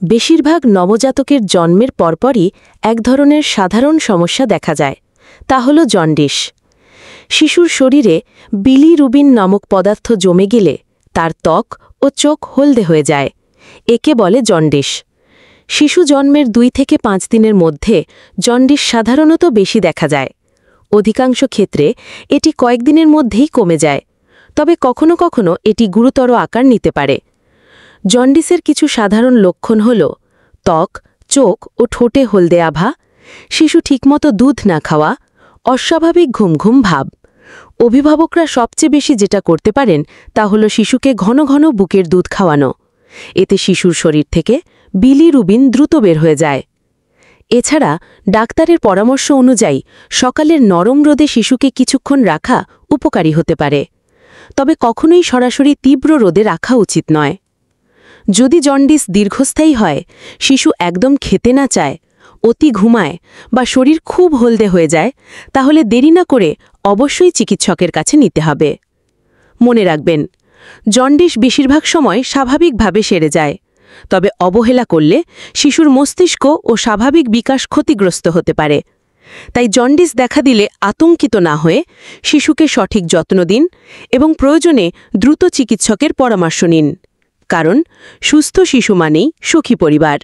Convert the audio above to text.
বেশিরভাগ নবজাতকের জন্মের পরপরই এক ধরনের সাধারণ সমস্যা দেখা যায়, তা হল জন্ডিস। শিশুর শরীরে বিলিরুবিন নামক পদার্থ জমে গেলে তার ত্বক ও চোখ হলদে হয়ে যায়। একে বলে জন্ডিস। শিশু জন্মের 2 থেকে 5 দিনের মধ্যে জন্ডিস সাধারণত বেশি দেখা যায়। অধিকাংশ ক্ষেত্রে এটি কয়েকদিনের মধ্যেই কমে যায়, তবে কখনো কখনো এটি গুরুতর আকার নিতে পারে। জন্ডিসের কিছু সাধারণ লক্ষণ হল ত্বক, চোখ ও ঠোঁটে হলদে আভা, শিশু ঠিকমতো দুধ না খাওয়া, অস্বাভাবিক ঘুম ঘুম ভাব। অভিভাবকরা সবচেয়ে বেশি যেটা করতে পারেন তা হল শিশুকে ঘন ঘন বুকের দুধ খাওয়ানো। এতে শিশুর শরীর থেকে বিলিরুবিন দ্রুত বের হয়ে যায়। এছাড়া ডাক্তারের পরামর্শ অনুযায়ী সকালের নরম রোদে শিশুকে কিছুক্ষণ রাখা উপকারী হতে পারে, তবে কখনোই সরাসরি তীব্র রোদে রাখা উচিত নয়। যদি জন্ডিস দীর্ঘস্থায়ী হয়, শিশু একদম খেতে না চায়, অতি ঘুমায় বা শরীর খুব হলদে হয়ে যায়, তাহলে দেরি না করে অবশ্যই চিকিৎসকের কাছে নিতে হবে। মনে রাখবেন, জন্ডিস বেশিরভাগ সময় স্বাভাবিকভাবে সেরে যায়, তবে অবহেলা করলে শিশুর মস্তিষ্ক ও স্বাভাবিক বিকাশ ক্ষতিগ্রস্ত হতে পারে। তাই জন্ডিস দেখা দিলে আতঙ্কিত না হয়ে শিশুকে সঠিক যত্ন দিন এবং প্রয়োজনে দ্রুত চিকিৎসকের পরামর্শ নিন, কারণ সুস্থ শিশু মানেই সুখী পরিবার।